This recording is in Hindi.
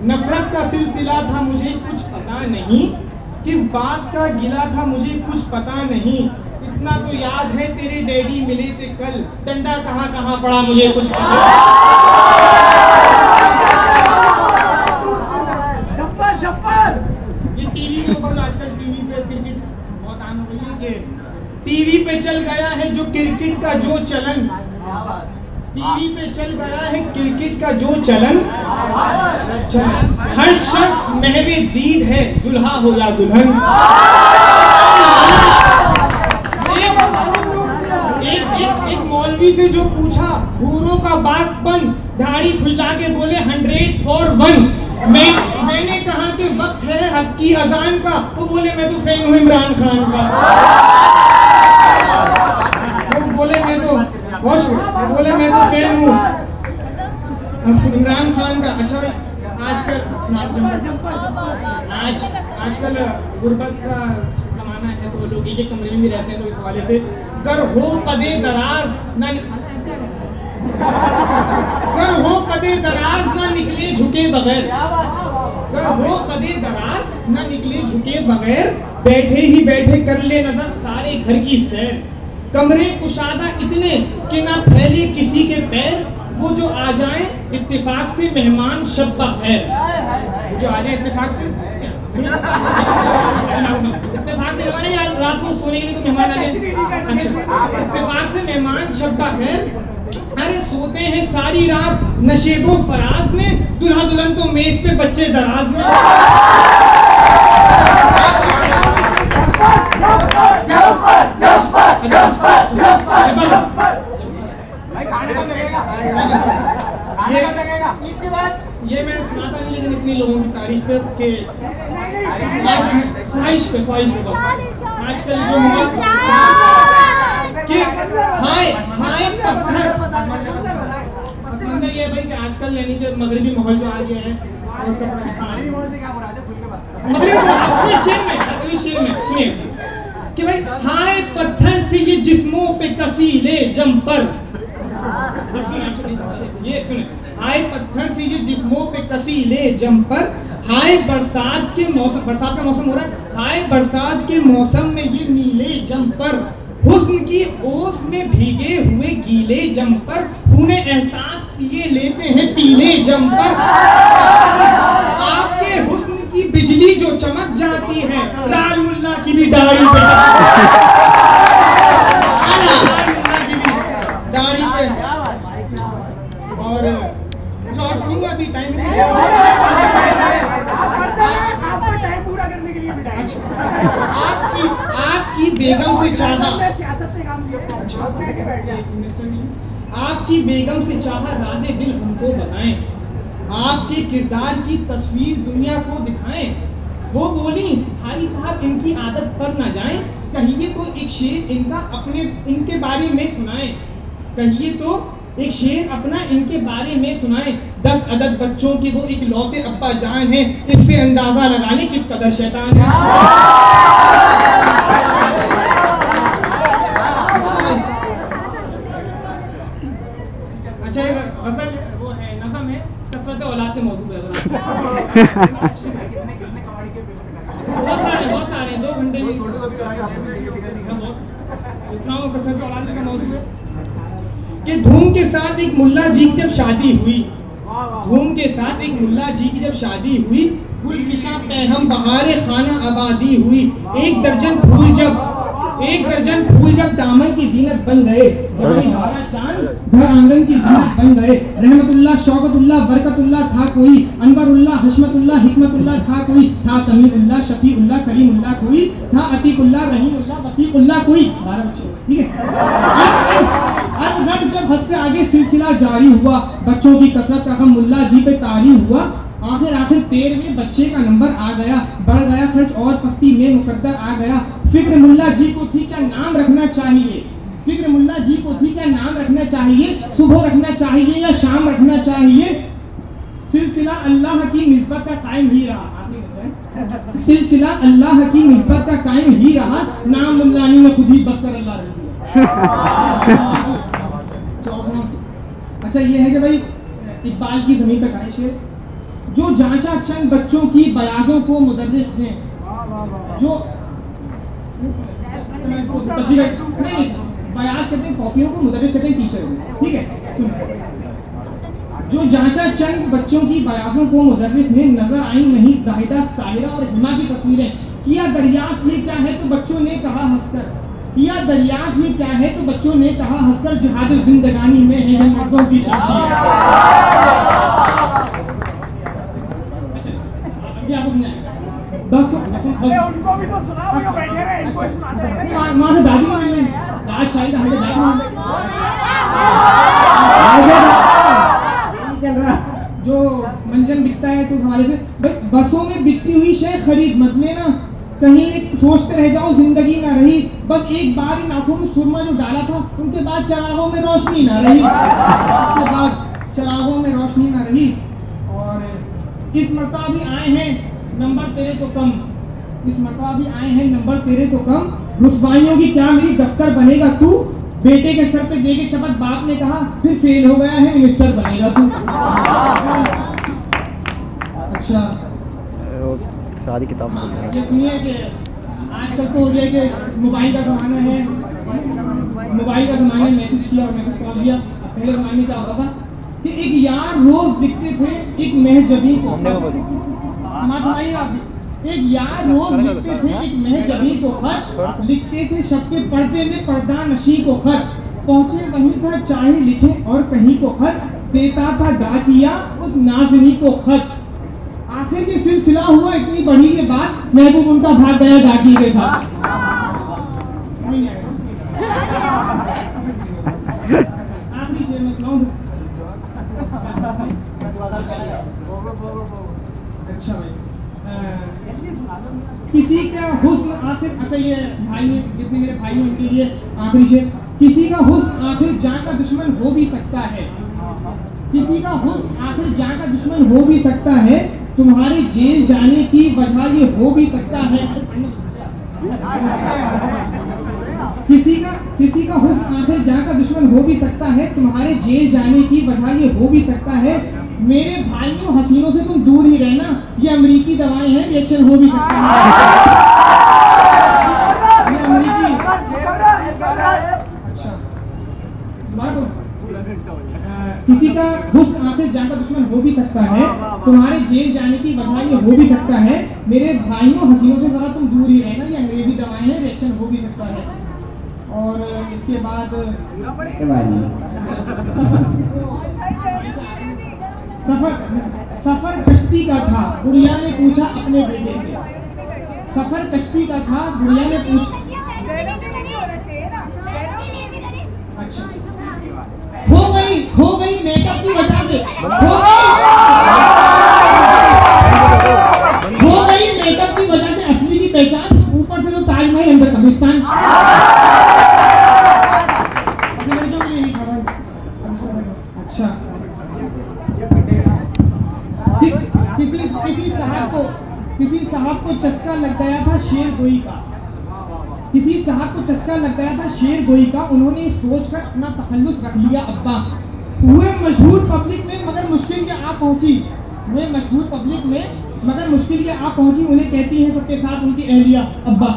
नफरत का सिलसिला था मुझे कुछ पता नहीं, किस बात का गिला था मुझे कुछ पता नहीं, इतना तो याद है तेरे डैडी मिले थे कल, डंडा कहाँ कहाँ पड़ा मुझे कुछ पता। ये टीवी के ऊपर आजकल टीवी पे क्रिकेट बहुत आम हो गई है कि टीवी पे चल गया है जो क्रिकेट का जो चलन, टीवी पे चल गया है क्रिकेट का जो चलन, हर शख्स महवे दीद है दुल्हा हो या दुल्हन। एक मौलवी से जो पूछा भूरों का बागपन, दाढ़ी खुला के बोले 100 for 1। मैंने कहा कि वक्त है हक की अजान का, वो बोले मैं तो फैन हूँ इमरान खान का। वो बोले मैं तो फैन हूँ इमरान खान का। अच्छा आजकल गुर्बत का जमाना है तो लोग एक कमरे में भी रहते हैं, तो इस हवाले से गर हो कदे दराज ना निकले झुके बगैर, गर हो कदे दराज ना निकले झुके बगैर, बैठे ही बैठे कर ले नजर सारे घर की सैर, कमरे कुशादा इतने कि ना फैले किसी के पैर, वो जो आ जाए इत्तेफाक से मेहमान शब बखैर, जो आ जाए इत्तेफाक से इत्तेफाक से रात को सोने के लिए तो मेहमान आ जाए। अच्छा, इत्तेफाक से मेहमान शब बखैर, अरे सोते हैं सारी रात नशेबो फराज में, दुल्हा दुल्हन तो मेज पे बच्चे दराज में। ये मैं सुनाता नहीं, लेकिन इतनी लोगों की तारीफ पे के ख्वाहिश पे आजकल जो कि हाय पत्थर ये भाई कि आजकल यानी कि मगरबी माहौल जो आ गया है और अगले शेर में सुनिए कि भाई हाय पत्थर से ये जिस्मों पे कसीले जम पर, ये सुने, हाय पत्थर से ये जिस्मों पे कसीले जम पर, हाय बरसात के मौसम, बरसात का मौसम हो रहा है, हाय बरसात के मौसम में ये नीले जम पर, हुस्न की ओस में भीगे हुए गीले जम पर, खूने एहसास किए लेते हैं पीले जम पर, आपके हुस्न की बिजली जो चमक जाती है लाल मुल्ला की भी दाढ़ी पे, दाढ़ी पे। और पढ़ूंगा अभी टाइम आपकी बेगम से चाहा, आपकी बेगम से चाहा राज़े दिल हमको बताएं, आपके किरदार की तस्वीर दुनिया को दिखाएं, वो बोली हारी साहब इनकी आदत पर ना जाएं, कहिए तो एक शेर इनका अपने इनके बारे में सुनाएं, कहिए तो एक शेर अपना इनके बारे में सुनाएं, 10 अदद बच्चों के वो इकलौते अब्बा जान हैं, इससे अंदाजा लगा लें किस कदर शैतान है। अच्छा गज़ल वो है, नज़म है, कसरत औलाद के मौजू पे बहुत सारे 2 घंटे कसरत औलाद का मौजू है कि धूम के साथ एक मुल्ला जी की जब शादी हुई, धूम के साथ एक मुल्ला जी की जब शादी हुई, गुलफिशा पैगम बहारे खाना आबादी हुई, एक दर्जन फूल जब दामन की जीनत बन गए, चांद घर आंगन की जीनत बन गए, रहमतुल्लाह शौकतुल्लाह बरकतुल्लाह था कोई, अनवरुल्लाह हशमतुल्लाह हिकमतुल्लाह था कोई, था समीउल्लाह शफीउल्लाह करीमुल्लाह कोई, था अतीकुल्लाह रहीमुल्लाह वसीउल्लाह कोई। 12 बच्चे, ठीक है। जब हद से आगे सिलसिला जारी हुआ, बच्चों की कसरत का मुल्ला जी पे तारी हुआ, आखिर 13वें बच्चे का नंबर आ गया, बढ़ गया खर्च और पस्ती में मुकद्दर आ गया, फिक्र मुल्ला जी को थी क्या नाम रखना चाहिए, फिक्र मुल्ला जी को थी क्या नाम रखना चाहिए, सुबह रखना चाहिए या शाम रखना चाहिए, सिलसिला अल्लाह की निस्बत का कायम ही रहा, सिलसिला अल्लाह की निस्बत का कायम ही रहा, नाम मुल्लानी ने खुद ही बस कर अल्लाह रख दिया। अच्छा ये है कि भाई इकबाल की ज़मीन पे खाई शेर जो जांचा चंद बच्चों की बयाजों को मुदर्रिस ने, जो नहीं बयाज कहते हैं कॉपियों को, मुदर्रिस कहते हैं टीचर, ठीक है। जो जांचा चंद बच्चों की बयाजों को मुदर्रिस ने, नजर आई नहीं जाहिदा साहिरा और हिमा की तस्वीरें। किया दरियाफ्त ये क्या है तो बच्चों ने कहा हंसकर, किया दरियाफ्त ये क्या है तो बच्चों ने कहा हंसकर, जिहाद जिंदगानी में है ये मर्दों की शमशीर। बस उनको भी तो सुनाओ, बैठे रहे, इनको सुनाते रहे। मां से दादी मान लें, आज शायद हमें दादी मान लें। जो मंजन बिकता है तो हमारे से भाई, बसों में बिकती हुई शय खरीद मत लेना, कहीं सोचते रह जाओ जिंदगी ना रही। बस एक बार इन आंखों में सुरमा जो डाला था, उनके बाद चरागों में रोशनी ना रही, उसके बाद चरागों में रोशनी ना रही। और इस मरतबा भी आए हैं नंबर तेरे तो कम, इस मरतबा भी आए हैं नंबर तेरे तो कम, रुसवाइयों की क्या मेरी दफ्तर बनेगा तू, बेटे के सर पे दे के चपत बाप ने कहा, फिर फेल हो गया है मिनिस्टर बनेगा तू। अच्छा सारी किताब ये सुनिए कि आजकल तो हो गया कि मोबाइल का ज़माना है, मोबाइल का ज़माना, मैसेज किया और मैसेज पहुंच गया। पहले ज़माने में क्या होता था कि एक यार रोज लिखते थे एक महजबी को, एक यार रोज लिखते थे एक महजबी को खत, लिखते थे सबके पर्दे में पर्दा नशी को खत, पहुंचे वहीं था चाहे लिखे और कहीं को खत, देता था डाकिया उस नाज़नी को खत। आखिर ये सिलसिला हुआ इतनी बड़ी ये बात, महबूब उनका भाग गया डाकी के साथ। आखिरी शेर में सुनाऊं। अच्छा भाई, किसी का हुस्न आखिर, अच्छा ये भाई ने, जितने मेरे भाई हैं उनके लिए आखिरी शेर। किसी का हुस्न आखिर जान का दुश्मन हो भी सकता है, किसी का हुस्न आखिर जान का दुश्मन हो भी सकता है, तुम्हारे जेल जाने की वजह ये हो भी सकता है। किसी का हुस्न आखिर जान का दुश्मन हो भी सकता है, तुम्हारे जेल जाने की वजह ये हो भी सकता है। मेरे भाइयों हसीनों से तुम दूर ही रहना, ये अमेरिकी दवाएं हैं, रिएक्शन हो भी सकता है। ये अमेरिकी, अच्छा किसी का हुस्न आखिर जान का दुश्मन हो भी सकता है, तुम्हारे जेल जाने की वजह ये हो भी सकता है। मेरे भाइयों हसीनों से जरा तुम दूर ही रहना, ये अंग्रेजी दवाएं हैं, रिएक्शन हो भी सकता है। और इसके बाद सफर कश्ती का था, गुड़िया ने पूछा अपने बेटे से, सफर कश्ती का था, गुड़िया ने पूछा। अच्छा खो गई मेकअप की वजह से, खो गई मेकअप की वजह से असली की पहचान, ऊपर से तो ताजमहल अंदर कब्रिस्तान। अच्छा किसी साहब को चस्का लग गया था शेर गोई का, किसी साहब को चस्का लग गया था शेर गोई का, उन्होंने सोचकर अपना तखल्लुस रख लिया अब्बा। हुए मशहूर पब्लिक में मगर मुश्किल के आप पहुंची, हुए मशहूर पब्लिक में मगर मुश्किल के आप पहुंची, उन्हें कहती है सबके साथ उनकी अहलिया अब्बा।